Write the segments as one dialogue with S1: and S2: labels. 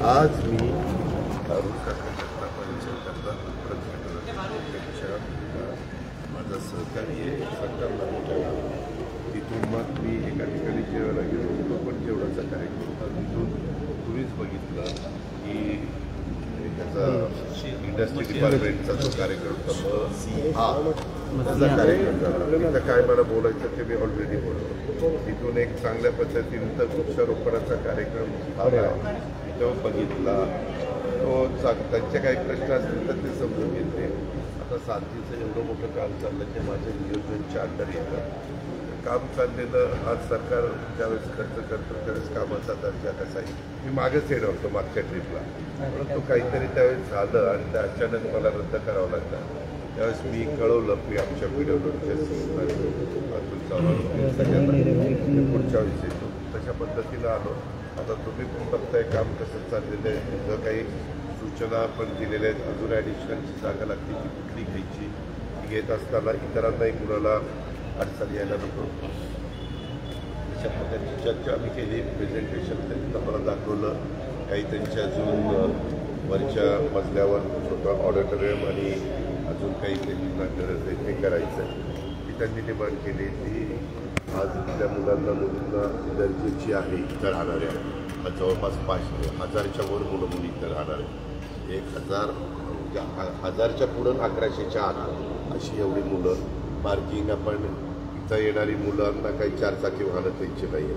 S1: आज मी परिचय माझा सहकारी आहे सरकारला तिथून मग मी एका ठिकाणी जेवायला गेलो होतो पण जेवणाचा कार्यक्रम होता. तिथून तुम्हीच बघितलं की त्याचा इंडस्ट्री डिपार्टमेंटचा जो कार्यक्रम होता त्याचा कार्यक्रम झाला. तिथं काय मला बोलायचं ते मी ऑलरेडी बोललो. तिथून एक चांगल्या पद्धतीनं वृक्षारोपणाचा कार्यक्रम झाला तो बघितला. तो त्यांचे काही प्रश्न असतील तर ते समजून घेतले. आता साथीचं एवढं मोठं काम चाललं की माझ्या नियोजनच्या अंडर येतं काम चाललेलं. आज सरकार ज्यावेळेस खर्च करतं त्यावेळेस कामाचा दर्जा कसाही मी मागेच येणार होतो मागच्या ट्रिपला, परंतु काहीतरी त्यावेळेस झालं आणि त्या अचानक मला रद्द करावं लागलं. त्यावेळेस मी कळवलं की आमच्या PWDच्या पुढच्या वेळेस येतो. तशा पद्धतीनं आलो. आता तुम्ही पण बघताय काम कसं चाललेलं आहे. जर काही सूचना पण दिलेल्या आहेत. अजून ॲडिशनलची जागा लागते ती कुठली घ्यायची घेत असताना इतरांनाही कुणाला अडचण यायला नको अशा प्रकारची चर्चा आम्ही केली. प्रेझेंटेशन त्यांनी आम्हाला दाखवलं. काही त्यांच्या अजून वरच्या मजल्यावर छोटा ऑडिटोरियम आणि अजून काही त्यांनी गरज आहे ते करायचं ती त्यांनी डिमांड केली. ती आज इथल्या मुलींना दर्जेची आहे इथं राहणाऱ्या जवळपास 5,000च्या वर मुलं मुली इथं राहणार आहे. 1,000 1000च्या पुढं 1100च्या आत अशी एवढी मुलं. पार्किंग आपण इथं येणारी मुलांना काही 4 चाकी वाहनं त्यांची नाही आहे.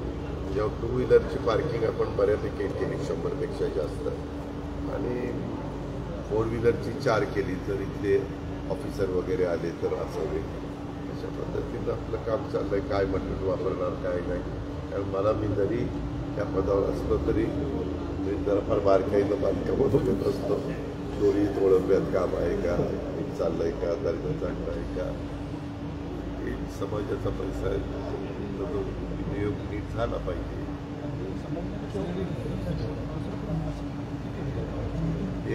S1: जेव्हा 2 व्हीलरची पार्किंग आपण बऱ्यापैकी केली 100पेक्षा जास्त आणि 4 व्हीलरची 4 केली तर इथले ऑफिसर वगैरे आले तर असावे. अशा पद्धतीनं आपलं काम चाललं आहे. काय मटेरियल वापरणार काय नाही. कारण मला मी जरी त्या पदावर असलो तरी मी जरा फार बारकाईनं बांधकामं बघत असतो. चोरी ओळखण्यात काम आहे का, चाललं आहे का, दर्जा चांगला आहे का, समाजाचा पैसा आहे तो विनियोग नीट झाला पाहिजे.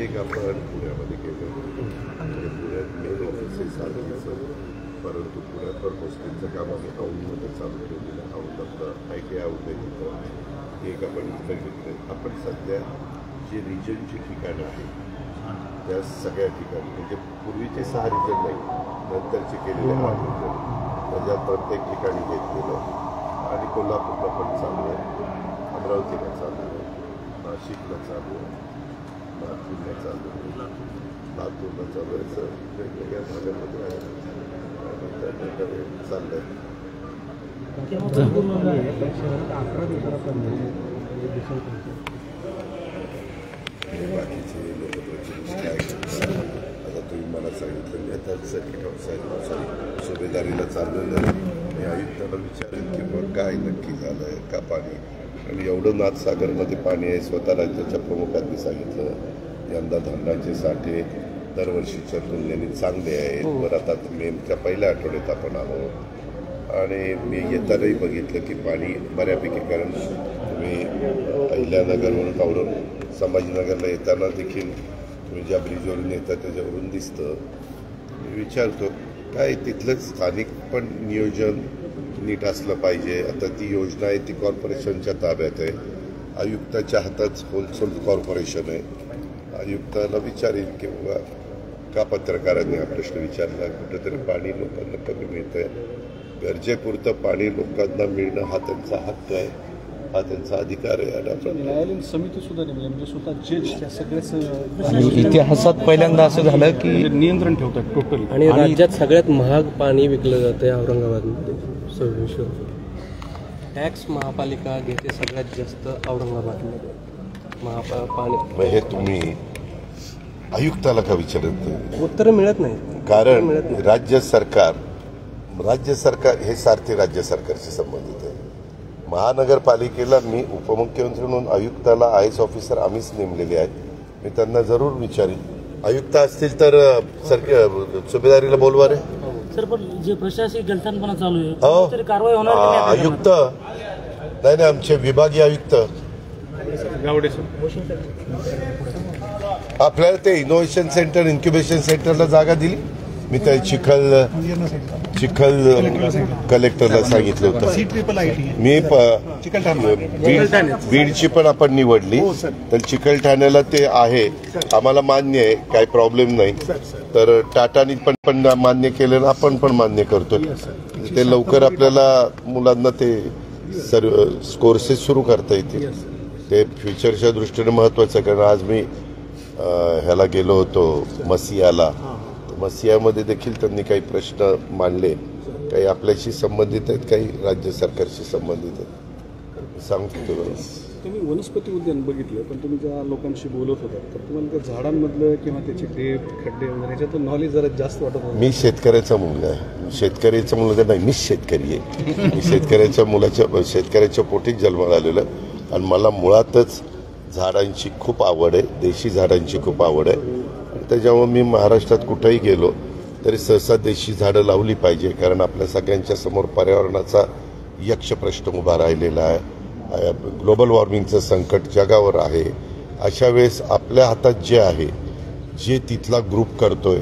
S1: एक आपण पुण्यामध्ये गेलो. पुण्यात मेन ऑफिसेस आहे परंतु पुण्यात हॉस्टेलचं काम आम्ही औंधमध्ये चालू केलेलं. औंध आपलं ITI औंध तिथं एक आपण इथं घेतलं. आपण सध्या जे रिजनची ठिकाणं आहेत त्या सगळ्या ठिकाणी म्हणजे पूर्वीचे 6 रिजन नाही नंतरचे केलेले 8 रिजन त्याच्यात प्रत्येक ठिकाणी घेतलेलं आणि कोल्हापूरला पण चालू आहे, अमरावतीला चालू आहे, नाशिकला चालू आहे, नागपूरला चालू आहे, लातूरला चालू आहे. असं वेगवेगळ्या भागामध्ये आहे चाललं आहे. बाकीचे लोकप्रतिनिधी काय करतात आता तुम्ही मला सांगितलं मी आता सर्किट सुभेदारीला चाललेलं आहे. मी आयुक्ताला विचारेन की मग काय नक्की झालं आहे का पाणी. आणि एवढं नाथसागरमध्ये पाणी आहे. स्वतः राज्याच्या प्रमुखांनी सांगितलं यंदा धरणाचे साठे दरवर्षीच्या तुलनेने चांगले आहेत. बरं आता मेच्या पहिल्या आठवड्यात आपण आलो आणि मी येतानाही बघितलं की पाणी बऱ्यापैकी कारण तुम्ही अहिल्यानगरवरून कावरून संभाजीनगरला येताना देखील तुम्ही ज्या ब्रिजवरून येता त्याच्यावरून दिसतं. मी विचारतो काय तिथलं स्थानिक पण नियोजन नीट असलं पाहिजे. आता ती योजना आहे ती कॉर्पोरेशनच्या ताब्यात आहे. आयुक्ताच्या हातात होलसेल कॉर्पोरेशन आहे. आयुक्ताला विचारेल की बाबा का पत्रकारांनी हा प्रश्न विचारला. कुठेतरी पाणी लोकांना कमी मिळतं आहे. गरजेपुरतं पाणी लोकांना मिळणं हा त्यांचा हक्क आहे, हा त्यांचा अधिकार आहे. आणि आपण
S2: न्यायालयीन समिती सुद्धा नेमली म्हणजे स्वतः जज त्या सगळ्याच
S3: इतिहासात पहिल्यांदा असं झालं की
S2: नियंत्रण ठेवतात टोटली.
S4: आणि राज्यात सगळ्यात महाग पाणी विकलं जातं औरंगाबादमध्ये 2600 रुपये. टॅक्स महापालिका घेते सगळ्यात जास्त औरंगाबादमध्ये पाणी.
S1: हे तुम्ही आयुक्ताला का विचारत
S4: उत्तरं मिळत नाही.
S1: कारण राज्य सरकार हे सारथी राज्य सरकारशी संबंधित आहे. महानगरपालिकेला मी उपमुख्यमंत्री म्हणून आयुक्ताला IAS ऑफिसर आम्हीच नेमलेले आहेत. मी त्यांना जरूर विचारीन. आयुक्त असतील तर सुभेदारीला बोलवा रे.
S5: सर पण जे प्रशासकीय गलथानपणा चालू आहे तरी कारवाई होणार
S1: आयुक्त नाही आमचे विभागीय आयुक्त
S2: गावडे सर
S1: आपल्याला ते इनोव्हेशन सेंटर इन्क्युबेशन सेंटरला जागा दिली मी त्या चिखल कलेक्टरला सांगितलं होतं. मी बीडची पण आपण निवडली तर चिखलठाण्याला ते आहे, आम्हाला मान्य आहे, काही प्रॉब्लेम नाही. तर टाटानी पण मान्य केलं, आपण पण मान्य करतो. ते लवकर आपल्याला मुलांना ते सर्व कोर्सेस सुरू करता येतील. ते फ्युचरच्या दृष्टीने महत्वाचं, कारण आज मी ह्याला गेलो होतो मसियाला. मसियामध्ये देखील त्यांनी काही प्रश्न मांडले, काही आपल्याशी संबंधित आहेत, काही राज्य सरकारशी संबंधित आहेत. सांगतो तुला.
S2: तुम्ही वनस्पती उद्यान बघितलं, पण तुम्ही ज्या लोकांशी बोलत होता तर तुम्हाला त्या झाडांमधलं किंवा त्याचे टेप खड्डे वगैरे याच्यातून नॉलेज जरा जास्त वाटत होतं.
S1: मी शेतकऱ्याचा मुलगा आहे. शेतकऱ्याचा मुलगा नाही, मीच शेतकरी आहे. मी शेतकऱ्याच्या पोटीच जन्माला आलेलं. आणि मला मुळातच झाडांची खूप आवड आहे, देशी झाडांची खूप आवड आहे. आणि त्याच्यामुळे मी महाराष्ट्रात कुठेही गेलो तरी सहसा देशी झाडं लावली पाहिजे, कारण आपल्या सगळ्यांच्या समोर पर्यावरणाचा यक्ष प्रश्न उभा राहिलेला आहे. ग्लोबल वॉर्मिंगचं संकट जगावर आहे. अशा वेळेस आपल्या हातात जे आहे, जे तिथला ग्रुप करतोय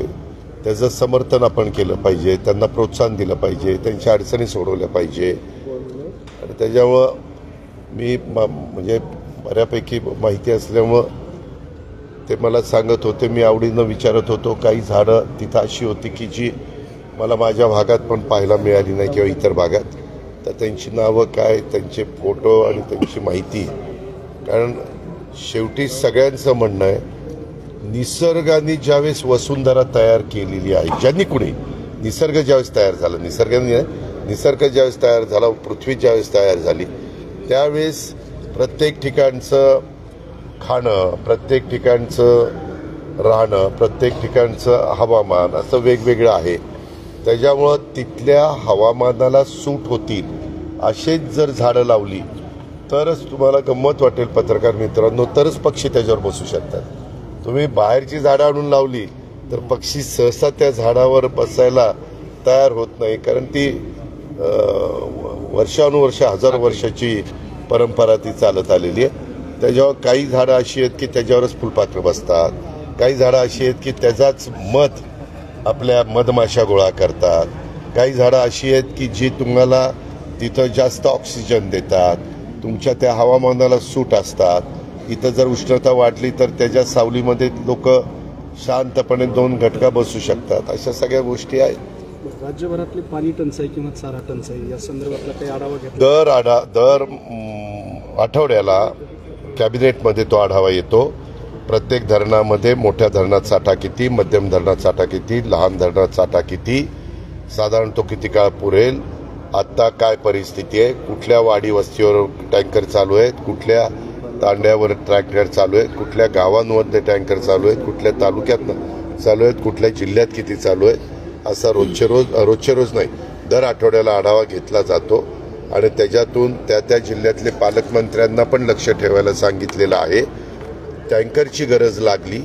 S1: त्याचं समर्थन आपण केलं पाहिजे, त्यांना प्रोत्साहन दिलं पाहिजे, त्यांच्या अडचणी सोडवल्या पाहिजे. आणि त्याच्यामुळं मी म्हणजे बऱ्यापैकी माहिती असल्यामुळं ते मला सांगत होते. मी आवडीनं विचारत होतो. काही झाडं तिथं अशी होती की जी मला माझ्या भागात पण पाहायला मिळाली नाही किंवा इतर भागात. तर त्यांची नावं काय, त्यांचे फोटो आणि त्यांची माहिती. कारण शेवटी सगळ्यांचं म्हणणं आहे, निसर्गाने ज्यावेळेस वसुंधरा तयार केलेली आहे, ज्यांनी कुणी निसर्ग ज्यावेळेस तयार झाला, निसर्ग ज्यावेळेस तयार झाला, पृथ्वी ज्यावेळेस तयार झाली, त्यावेळेस प्रत्येक ठिकाणचं खाणं, प्रत्येक ठिकाणचं राहणं, प्रत्येक ठिकाणचं हवामान असं वेगवेगळं आहे. त्याच्यामुळं तिथल्या हवामानाला सूट होतील असेच जर झाडं लावली तरच तुम्हाला गंमत वाटेल पत्रकार मित्रांनो, तरच पक्षी त्याच्यावर बसू शकतात. तुम्ही बाहेरची झाडं आणून लावली तर पक्षी सहसा त्या झाडावर बसायला तयार होत नाही, कारण ती वर्षानुवर्ष हजारो वर्षाची परंपरा ती चालत आलेली आहे. त्याच्यावर काही झाडं अशी आहेत की त्याच्यावरच फुलपाखरं बसतात, काही झाडं अशी आहेत की त्याचाच मध आपल्या मधमाशा गोळा करतात, काही झाडं अशी आहेत की जी तुम्हाला तिथं जास्त ऑक्सिजन देतात, तुमच्या त्या हवामानाला सूट असतात. इथं जर उष्णता वाढली तर त्याच्या सावलीमध्ये लोक शांतपणे 2 घटका बसू शकतात. अशा सगळ्या गोष्टी आहेत.
S2: राज्यभरातली पाणी टंचाई किंवा चारा टंचाई या संदर्भातला काही आढावा घेतला?
S1: दर आठवड्याला कॅबिनेटमध्ये तो आढावा येतो. प्रत्येक धरणामध्ये मोठ्या धरणात साठा किती, मध्यम धरणात साठा किती, लहान धरणात साठा किती, साधारण तो किती काळ पुरेल, आत्ता काय परिस्थिती आहे, कुठल्या वाडी वस्तीवर टँकर चालू आहेत, कुठल्या तांड्यावर टँकर चालू आहेत, कुठल्या गावांमध्ये टँकर चालू आहेत, कुठल्या तालुक्यात चालू आहेत, कुठल्या जिल्ह्यात किती चालू आहेत, असा रोजचे रोज नाही, दर आठवड्याला आढावा घेतला जातो. आणि त्याच्यातून त्या जिल्ह्यातले पालकमंत्र्यांना पण लक्ष ठेवायला सांगितलेलं आहे. टँकरची गरज लागली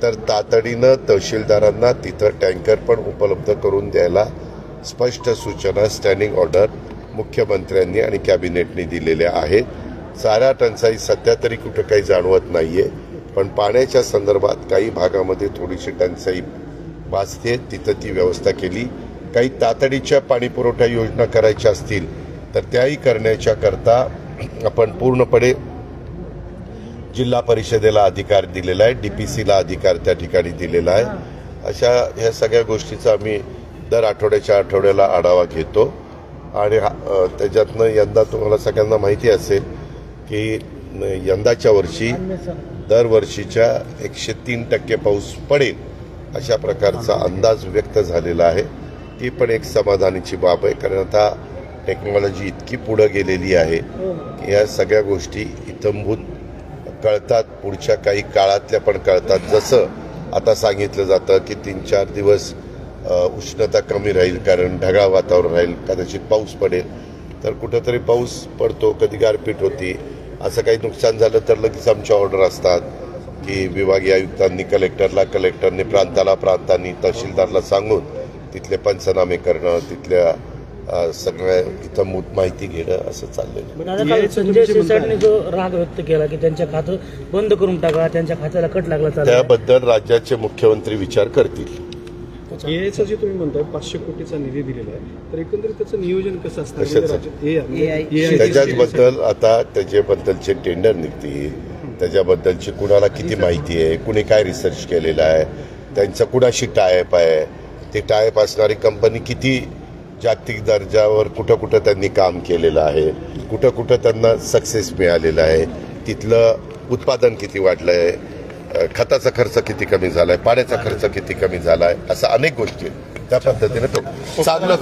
S1: तर तातडीनं तहसीलदारांना तिथं टँकर पण उपलब्ध करून द्यायला स्पष्ट सूचना, स्टँडिंग ऑर्डर मुख्यमंत्र्यांनी आणि कॅबिनेटने दिलेल्या आहेत. चारा टंचाई सध्या तरी कुठं काही जाणवत नाहीये, पण पाण्याच्या संदर्भात काही भागामध्ये थोडीशी टंचाई भासते, तिथं ती व्यवस्था केली. काही तातडीच्या पाणीपुरवठा योजना करायच्या असतील तर त्याही करण्याच्या करता आपण पूर्णपणे जिल्हा परिषदेला अधिकार दिलेला आहे, DPCला अधिकार त्या ठिकाणी दिलेला आहे. अशा ह्या सगळ्या गोष्टीचा आम्ही दर आठवड्याला आढावा घेतो. आणि त्याच्यातनं यंदा तुम्हाला सगळ्यांना माहिती असेल की यंदाच्या वर्षी दरवर्षीच्या 103% पाऊस पडेल अशा प्रकारचा अंदाज व्यक्त झालेला आहे. ती पण एक समाधानाची बाब आहे, कारण आता टेक्नॉलॉजी इतकी पुढे गेलेली आहे की या सगळ्या गोष्टी इत्थंभूत कळतात, पुढच्या काही काळातल्या पण कळतात. जसं आता सांगितलं जातं की 3-4 दिवस उष्णता कमी राहील, कारण ढगाळ वातावरण राहील, कदाचित पाऊस पडेल. तर कुठंतरी पाऊस पडतो, कधी गारपीट होती, असं काही नुकसान झालं तर लगेच आमच्या ऑर्डर असतात की विभागीय आयुक्तांनी कलेक्टरने प्रांतांनी तहसीलदारला सांगून तिथले पंचनामे करणं, तिथल्या सगळ्या इथं माहिती घेणं, असं चाललेलं.
S5: संजय शिरसाटने जो राग व्यक्त केला की त्यांच्या खातं बंद करून टाका, त्यांच्या खात्याला कट लागला,
S1: त्याबद्दल राज्याचे मुख्यमंत्री विचार करतील.
S2: एआयचं जे तुम्ही म्हणताय 500 कोटीचा निधी दिलेला आहे, तर एकंदरीत त्याचं नियोजन कसं असतं?
S1: कशाचं?
S2: AI
S1: त्याच्याबद्दल आता त्याच्याबद्दलचे टेंडर निघतील, त्याच्याबद्दलची कुणाला किती माहिती आहे, कुणी काय रिसर्च केलेला आहे, त्यांचा कुणाशी टायअप आहे, ते टायअप असणारी कंपनी किती जागतिक दर्जावर कुठं कुठं त्यांनी काम केलेलं आहे, कुठं कुठं त्यांना सक्सेस मिळालेला आहे, तिथलं उत्पादन किती वाढलं आहे, खताचा खर्च किती कमी झाला आहे, पाण्याचा खर्च किती कमी झाला आहे, असं अनेक गोष्टी आहेत. त्या पद्धतीने तो चांगलं